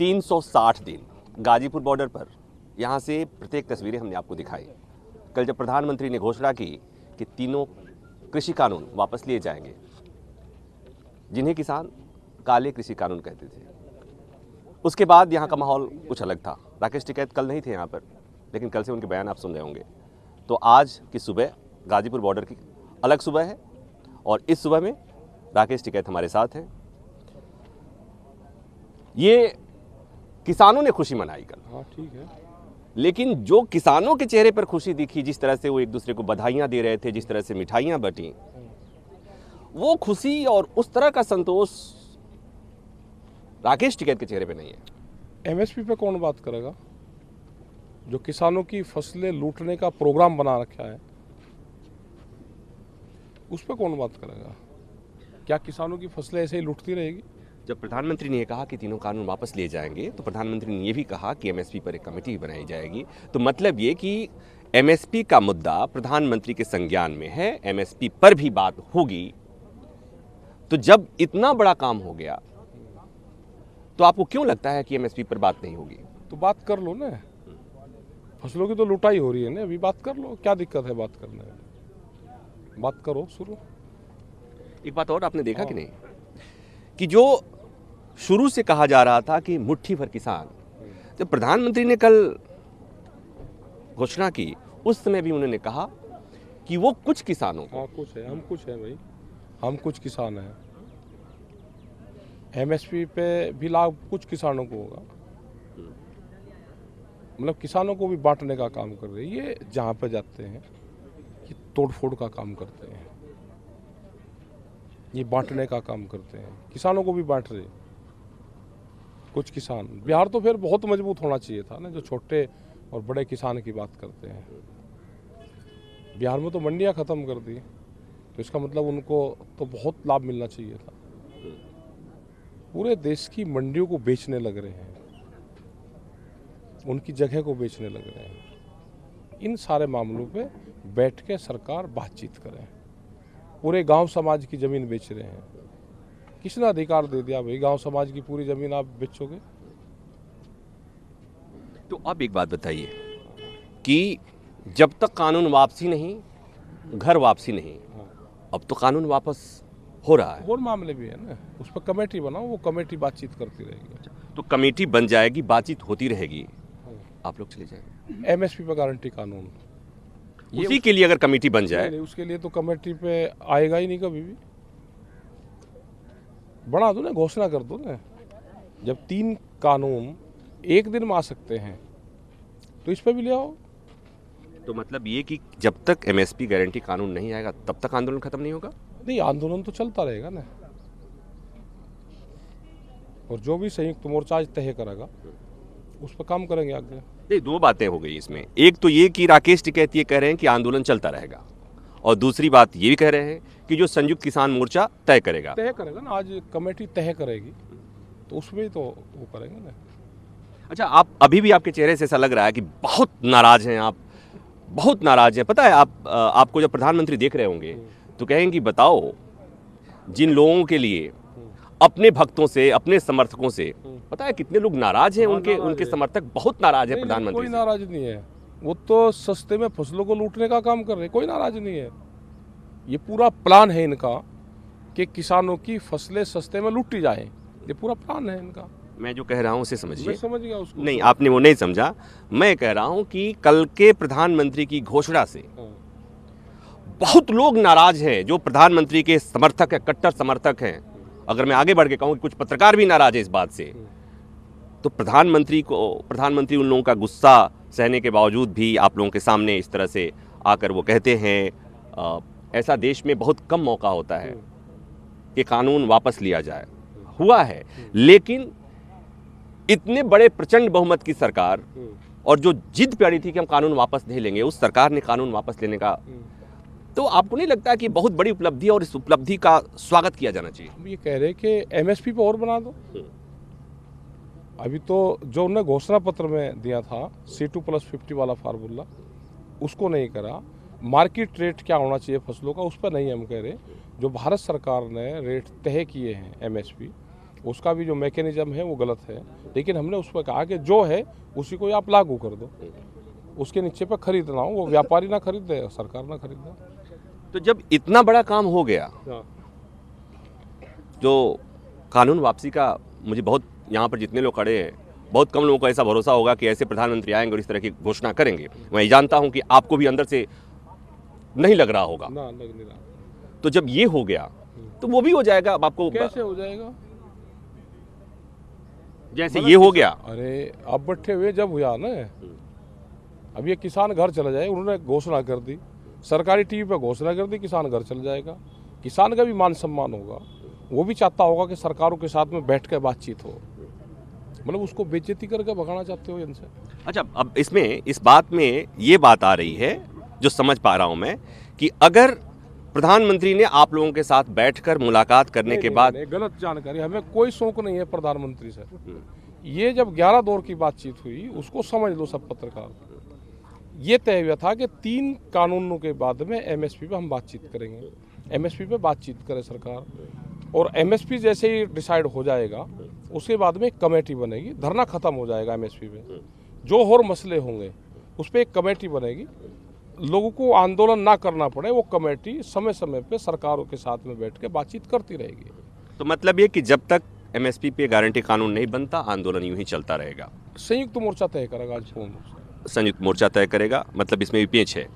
360 दिन गाजीपुर बॉर्डर पर, यहाँ से प्रत्येक तस्वीरें हमने आपको दिखाई। कल जब प्रधानमंत्री ने घोषणा की कि तीनों कृषि कानून वापस लिए जाएंगे, जिन्हें किसान काले कृषि कानून कहते थे, उसके बाद यहाँ का माहौल कुछ अलग था। राकेश टिकैत कल नहीं थे यहाँ पर, लेकिन कल से उनके बयान आप सुन रहे होंगे। तो आज की सुबह गाजीपुर बॉर्डर की अलग सुबह है और इस सुबह में राकेश टिकैत हमारे साथ हैं। ये किसानों ने खुशी मनाई कल, हाँ ठीक है, लेकिन जो किसानों के चेहरे पर खुशी दिखी, जिस तरह से वो एक दूसरे को बधाइयां दे रहे थे, जिस तरह से मिठाइयां बटी, वो खुशी और उस तरह का संतोष राकेश टिकैत के चेहरे पे नहीं है। एमएसपी पे कौन बात करेगा? जो किसानों की फसलें लूटने का प्रोग्राम बना रखा है, उस पर कौन बात करेगा? क्या किसानों की फसलें ऐसे ही लूटती रहेगी? जब प्रधानमंत्री ने कहा कि तीनों कानून वापस लिए जाएंगे, तो प्रधानमंत्री ने यह भी कहा कि एमएसपी पर एक कमेटी बनाई जाएगी। तो मतलब ये कि एमएसपी का मुद्दा प्रधानमंत्री के संज्ञान में है, एमएसपी पर भी बात होगी। तो जब इतना बड़ा काम हो गया, तो आपको क्यों लगता है कि एमएसपी पर बात नहीं होगी? तो बात कर लो ना, फसलों की तो लुटाई हो रही है ना, अभी बात कर लो, क्या दिक्कत है बात करने में? बात करो शुरू। एक बात और आपने देखा कि नहीं, कि जो शुरू से कहा जा रहा था कि मुट्ठी भर किसान, जब प्रधानमंत्री ने कल घोषणा की, उस समय भी उन्होंने कहा कि वो कुछ किसानों को, हाँ कुछ है, हम कुछ है भाई, हम कुछ किसान हैं। एमएसपी पे भी लाभ कुछ किसानों को होगा, मतलब किसानों को भी बांटने का काम कर रहे हैं। ये जहाँ पे जाते हैं ये तोड़फोड़ का काम करते हैं, ये बांटने का काम करते हैं, किसानों को भी बांट रहे कुछ किसान। बिहार तो फिर बहुत मजबूत होना चाहिए था ना, जो छोटे और बड़े किसान की बात करते हैं। बिहार में तो मंडियां खत्म कर दी, तो इसका मतलब उनको तो बहुत लाभ मिलना चाहिए था। पूरे देश की मंडियों को बेचने लग रहे हैं, उनकी जगह को बेचने लग रहे हैं। इन सारे मामलों पे बैठ के सरकार बातचीत करे। पूरे गांव समाज की जमीन बेच रहे हैं, किसने अधिकार दे दिया भाई गांव समाज की पूरी जमीन आप बेचोगे? तो अब एक बात बताइए कि जब तक कानून वापसी नहीं, घर वापसी नहीं, अब तो कानून वापस हो रहा है। और मामले भी है ना, उस पर कमेटी बनाओ, वो कमेटी बातचीत करती रहेगी। तो कमेटी बन जाएगी, बातचीत होती रहेगी, आप लोग चले जाएंगे। एमएसपी पर गारंटी कानून, उसी के लिए अगर कमेटी बन जाए, नहीं, उसके लिए तो कमेटी पे आएगा ही नहीं कभी भी। बना दो ना, घोषणा कर दो ना। जब 3 कानून एक दिन में आ सकते हैं, तो इस पे भी ले आओ। तो मतलब ये कि जब तक एमएसपी गारंटी कानून नहीं आएगा, तब तक आंदोलन खत्म नहीं होगा? नहीं, आंदोलन तो चलता रहेगा ना, और जो भी संयुक्त मोर्चा आज तय करेगा उस पर काम करेंगे आगे। नहीं, 2 बातें हो गई इसमें। एक तो ये कि राकेश टिकैत ये कह रहे हैं कि आंदोलन चलता रहेगा, और दूसरी बात ये भी कह रहे हैं कि जो संयुक्त किसान मोर्चा तय करेगा ना, आज कमेटी तय करेगी, तो उसमें तो वो करेंगे ना। अच्छा, आप अभी भी, आपके चेहरे से ऐसा लग रहा है कि बहुत नाराज हैं आप, बहुत नाराज हैं। पता है, आपको जब प्रधानमंत्री देख रहे होंगे तो कहेंगे कि बताओ, जिन लोगों के लिए अपने भक्तों से, अपने समर्थकों से, पता है कितने लोग नाराज हैं, उनके समर्थक बहुत नाराज हैं प्रधानमंत्री कोई नाराज नहीं है, वो तो सस्ते में फसलों को लूटने का काम कर रहे हैं, कोई नाराज नहीं है। ये पूरा प्लान है इनका कि किसानों की फसलें सस्ते में लूटी जाएं, ये पूरा प्लान है इनका। मैं जो कह रहा हूँ उसे समझिए। मैं समझ गया उसको। नहीं, आपने वो नहीं समझा। मैं कह रहा हूँ कि कल के प्रधानमंत्री की घोषणा से बहुत लोग नाराज हैं, जो प्रधानमंत्री के समर्थक हैं, कट्टर समर्थक हैं। अगर मैं आगे बढ़ के कहूँ कि कुछ पत्रकार भी नाराज है इस बात से, तो प्रधानमंत्री उन लोगों का गुस्सा सहने के बावजूद भी आप लोगों के सामने इस तरह से आकर वो कहते हैं, ऐसा देश में बहुत कम मौका होता है कि कानून वापस लिया जाए। हुआ है, लेकिन इतने बड़े प्रचंड बहुमत की सरकार, और जो जिद पे अड़ी थी कि हम कानून वापस नहीं लेंगे, उस सरकार ने कानून वापस लेने का, तो आपको नहीं लगता कि बहुत बड़ी उपलब्धि है और इस उपलब्धि का स्वागत किया जाना चाहिए? हम ये कह रहे हैं कि एमएसपी पे और बना दो। अभी तो जो उन्होंने घोषणा पत्र में दिया था C2+50 वाला फार्मूला, उसको नहीं करा। मार्केट रेट क्या होना चाहिए फसलों का, उस पर नहीं हम कह रहे। जो भारत सरकार ने रेट तय किए हैं एमएसपी, उसका भी जो मैकेनिज्म है वो गलत है, लेकिन हमने उस पर कहा कि जो है उसी को आप लागू कर दो, उसके नीचे पे खरीदना हो, वो व्यापारी ना खरीदे, सरकार ना खरीदे। तो जब इतना बड़ा काम हो गया, जो कानून वापसी का, मुझे बहुत, यहाँ पर जितने लोग खड़े हैं बहुत कम लोगों को ऐसा भरोसा होगा कि ऐसे प्रधानमंत्री आएंगे और इस तरह की घोषणा करेंगे। मैं जानता हूं कि आपको भी अंदर से नहीं लग रहा होगा। ना, लग नहीं रहा। तो जब ये हो गया तो वो भी हो जाएगा। अब आपको कैसे हो जाएगा? जैसे ये हो गया, अरे अब बैठे हुए जब हुआ ना, अब ये किसान घर चला जाए, उन्होंने घोषणा कर दी, सरकारी टीवी पे घोषणा कर दी, किसान घर चला जाएगा। किसान का भी मान सम्मान होगा, वो भी चाहता होगा कि सरकारों के साथ में बैठ कर बातचीत हो। मतलब उसको बेइज्जती करके भगाना चाहते हो इनसे। अच्छा, अब इसमें इस बात में ये बात आ रही है जो समझ पा रहा हूं मैं, कि अगर प्रधानमंत्री ने आप लोगों के साथ बैठकर मुलाकात करने के बाद, गलत जानकारी, हमें कोई शौक नहीं है प्रधानमंत्री से। ये जब 11 दौर की बातचीत हुई, उसको समझ लो सब पत्रकार, ये तय हुआ था कि 3 कानूनों के बाद में एमएसपी पे हम बातचीत करेंगे। एमएसपी पे बातचीत करे सरकार, और एमएसपी जैसे ही डिसाइड हो जाएगा उसके बाद में एक कमेटी बनेगी, धरना खत्म हो जाएगा एमएसपी पे, जो और मसले होंगे उस पर एक कमेटी बनेगी, लोगों को आंदोलन ना करना पड़े, वो कमेटी समय समय पे सरकारों के साथ में बैठ के बातचीत करती रहेगी। तो मतलब ये कि जब तक एमएसपी पे गारंटी कानून नहीं बनता, आंदोलन यूं ही चलता रहेगा। संयुक्त मोर्चा तय करेगा आज पूर्ण, संयुक्त मोर्चा तय करेगा, मतलब इसमें भी पेच है।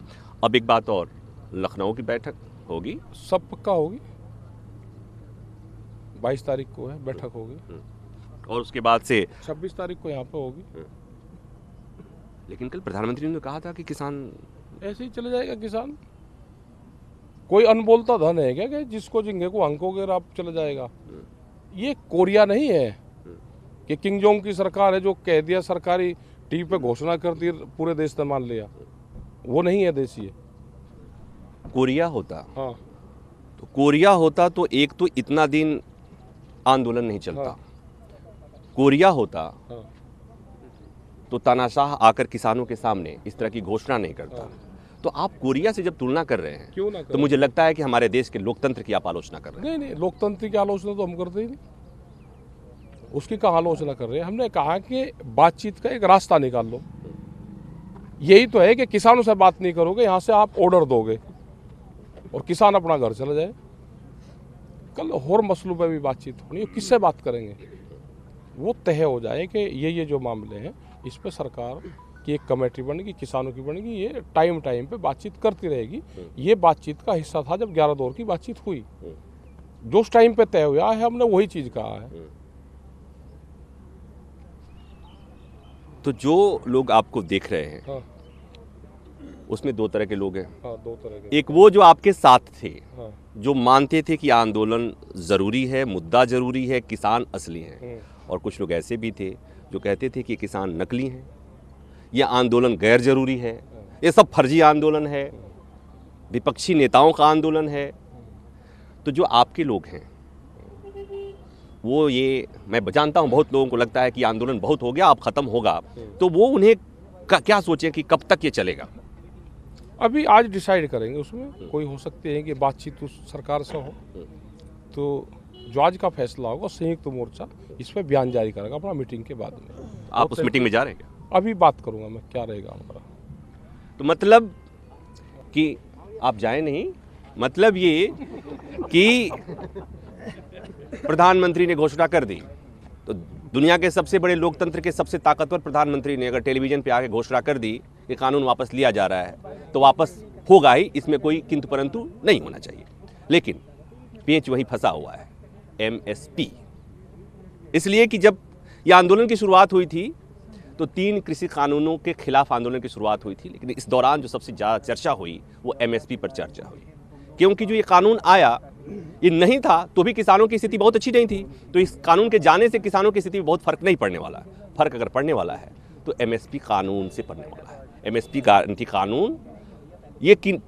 अब एक बात और, लखनऊ की बैठक होगी, सब पक्का होगी, 22 तारीख को है बैठक होगी, और उसके बाद से 26 तारीख को यहाँ पे होगी। लेकिन कल प्रधानमंत्री ने कहा था कि किसान ऐसे ही चले जाएगा किसान। कोई अनबोलता धन है क्या कि जिसको जिंगे को अंक वगैरह आप चले जाएगा? ये कोरिया नहीं है कि किंग जोंग की सरकार है जो कह दिया, सरकारी टीवी पे घोषणा कर दी, पूरे देश ने मान लिया। वो नहीं है देश ये। कोरिया होता, हाँ, तो कोरिया होता तो एक तो इतना दिन आंदोलन नहीं चलता। हाँ, कोरिया होता हाँ, तो तानाशाह आकर किसानों के सामने इस तरह की घोषणा नहीं करता। हाँ। तो आप कोरिया से जब तुलना कर रहे हैं, क्यों ना तो करें? मुझे लगता है कि हमारे देश के लोकतंत्र की आप आलोचना कर रहे हैं। नहीं, लोकतंत्र की आलोचना तो हम करते ही नहीं, उसकी कहाँ आलोचना कर रहे हैं। हमने कहा कि बातचीत का एक रास्ता निकाल लो। यही तो है कि किसानों से बात नहीं करोगे, यहाँ से आप ऑर्डर दोगे और किसान अपना घर चला जाए। कल और मसलों पर भी बातचीत होनी है, किससे बात करेंगे वो तय हो जाए कि ये जो मामले हैं इस पर सरकार की एक कमेटी बनेगी, किसानों की बनेगी, ये टाइम पे बातचीत करती रहेगी। ये बातचीत का हिस्सा था जब 11 दौर की बातचीत हुई, जो उस टाइम पे तय हुआ है हमने वही चीज कहा है। तो जो लोग आपको देख रहे हैं, हाँ, उसमें 2 तरह के लोग हैं। हाँ, 2 तरह के। एक वो जो आपके साथ थे, हाँ, जो मानते थे कि आंदोलन जरूरी है, मुद्दा जरूरी है, किसान असली हैं, और कुछ लोग ऐसे भी थे जो कहते थे कि किसान नकली हैं, यह आंदोलन गैर जरूरी है, ये सब फर्जी आंदोलन है, विपक्षी नेताओं का आंदोलन है। तो जो आपके लोग हैं वो, ये मैं जानता हूं बहुत लोगों को लगता है कि आंदोलन बहुत हो गया, अब खत्म होगा, तो वो उन्हें क्या सोचें कि कब तक ये चलेगा? अभी आज डिसाइड करेंगे, उसमें कोई हो सकते हैं कि बातचीत उस सरकार से हो, तो जो आज का फैसला होगा संयुक्त मोर्चा इस पर बयान जारी करेगा अपना मीटिंग के बाद में। आप उस मीटिंग में जा रहे हैं क्या? अभी बात करूंगा मैं क्या रहेगा हमारा। तो मतलब कि आप जाए नहीं, मतलब ये कि प्रधानमंत्री ने घोषणा कर दी, तो दुनिया के सबसे बड़े लोकतंत्र के सबसे ताकतवर प्रधानमंत्री ने अगर टेलीविजन पे आके घोषणा कर दी कि कानून वापस लिया जा रहा है, तो वापस होगा ही, इसमें कोई किंतु परंतु नहीं होना चाहिए। लेकिन पेच वही फंसा हुआ है, एमएसपी। इसलिए कि जब ये आंदोलन की शुरुआत हुई थी तो 3 कृषि कानूनों के खिलाफ आंदोलन की शुरुआत हुई थी, लेकिन इस दौरान जो सबसे ज़्यादा चर्चा हुई वो एमएसपी पर चर्चा हुई, क्योंकि जो ये कानून आया, ये नहीं था तो भी किसानों की स्थिति बहुत अच्छी नहीं थी। तो इस कानून के जाने से किसानों की स्थिति में बहुत फर्क नहीं पड़ने वाला है। फर्क अगर पड़ने वाला है तो एमएसपी कानून से पड़ने वाला है। एमएसपी गारंटी कानून, ये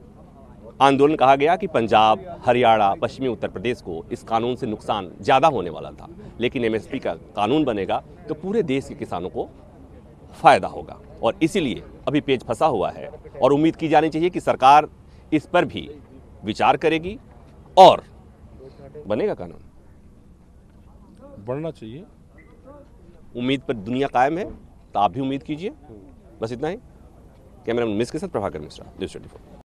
आंदोलन कहा गया कि पंजाब, हरियाणा, पश्चिमी उत्तर प्रदेश को इस कानून से नुकसान ज़्यादा होने वाला था, लेकिन एमएसपी का कानून बनेगा तो पूरे देश के किसानों को फ़ायदा होगा। और इसीलिए अभी पेच फंसा हुआ है, और उम्मीद की जानी चाहिए कि सरकार इस पर भी विचार करेगी और बनेगा कानून। बढ़ना चाहिए। उम्मीद पर दुनिया कायम है, तो आप भी उम्मीद कीजिए। बस इतना ही। कैमरामैन मिस के साथ प्रभाकर मिश्रा, न्यूज़ 24।